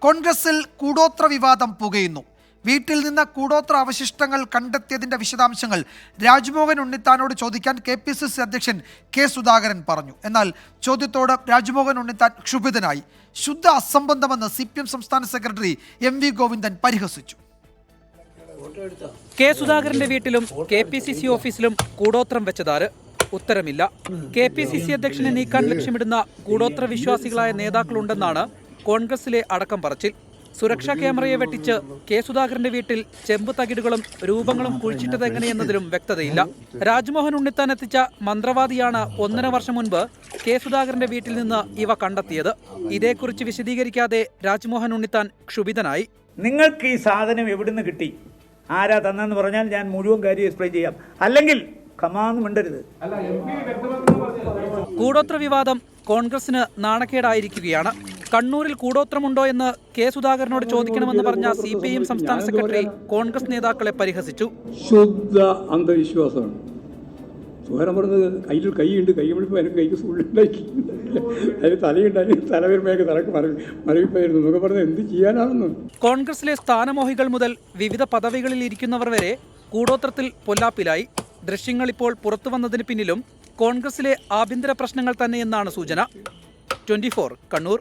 കോൺഗ്രസിൽ കൂടോത്ര വിവാദം പുകയുന്നു. വീട്ടിൽ നിന്ന് കൂടോത്ര അവശിഷ്ടങ്ങൾ കണ്ടെത്തിയതിന്റെ വിശദാംശങ്ങൾ രാജ്മോഹൻ ഉണ്ണിത്താനോട് ചോദിക്കാൻ KPCC അധ്യക്ഷൻ കെ സുധാകരൻ പറഞ്ഞു. എന്നാൽ ചോദ്യത്തോട് രാജ്മോഹൻ ഉണ്ണിത്താൻ ക്ഷുഭിതനായി. ശുദ്ധ അസംബന്ധമെന്ന് CPM സംസ്ഥാന സെക്രട്ടറി MV ഗോവിന്ദൻ പരിഹസിച്ചു. കെ സുധാകരന്റെ വീട്ടിലും KPCC ഓഫീസിലും കൂടോത്രം വെച്ചതാര്? ഉത്തരമില്ല. KPCC അധ്യക്ഷനെ നീക്കാൻ ലക്ഷ്യമിടുന്ന കൂടോത്ര വിശ്വാസികളായ നേതാക്കളുണ്ടെന്നാണ് കോൺഗ്രസിലെ അടക്കം പറച്ചിൽ. സുരക്ഷാ ക്യാമറയെ വെട്ടിച്ച് കെ സുധാകരന്റെ വീട്ടിൽ ചെമ്പ് തകിടുകളും രൂപങ്ങളും കുഴിച്ചിട്ടതെങ്ങനെയെന്നതിലും വ്യക്തതയില്ല. രാജ്മോഹൻ ഉണ്ണിത്താൻ എത്തിച്ച മന്ത്രവാദിയാണ് 1.5 വർഷം മുൻപ് കെ സുധാകരന്റെ വീട്ടിൽ നിന്ന് ഇവ കണ്ടെത്തിയത്. ഇതേക്കുറിച്ച് വിശദീകരിക്കാതെ രാജ്മോഹൻ ഉണ്ണിത്താൻ ക്ഷുഭിതനായി. നിങ്ങൾക്ക് ഈ സാധനം എവിടുന്ന് കിട്ടി, ആരാ തന്നെന്ന് പറഞ്ഞാൽ ഞാൻ മുഴുവൻ കാര്യം എക്സ്പ്ലെയിൻ ചെയ്യാം, അല്ലെങ്കിൽ കമാന്ന് മിണ്ടരുത്. കൂടോത്ര വിവാദം കോൺഗ്രസിന് നാണക്കേടായിരിക്കുകയാണ്. കണ്ണൂരിൽ കൂടോത്രമുണ്ടോ എന്ന് കെ സുധാകരനോട് ചോദിക്കണമെന്ന് പറഞ്ഞ CPIM സംസ്ഥാന സെക്രട്ടറി കോൺഗ്രസ് നേതാക്കളെ പരിഹസിച്ചു. ശുദ്ധ അന്ധവിശ്വാസമാണ്. സുധാകരൻ പറഞ്ഞത് കയ്യിൽ കൈയുണ്ട്, കൈ വിളിപ്പോൾ എനിക്ക് കൈക്ക് സുള്ളുണ്ടാക്കി, അതിന് തലയുണ്ടായി, തലവരുമ്പോഴേക്ക് തലക്ക് മരവിപ്പായിരുന്നു എന്നൊക്കെ പറഞ്ഞത് എന്ത് ചെയ്യാനാണെന്ന്. കോൺഗ്രസിലെ സ്ഥാനമോഹികൾ മുതൽ വിവിധ പദവികളിൽ ഇരിക്കുന്നവർ വരെ കൂടോത്രത്തിൽ പൊല്ലാപ്പിലായി. ദൃശ്യങ്ങൾ ഇപ്പോൾ പുറത്തു വന്നതിന് പിന്നിലും കോൺഗ്രസിലെ ആഭ്യന്തര പ്രശ്നങ്ങൾ തന്നെയെന്നാണ് സൂചന. 24 കണ്ണൂർ.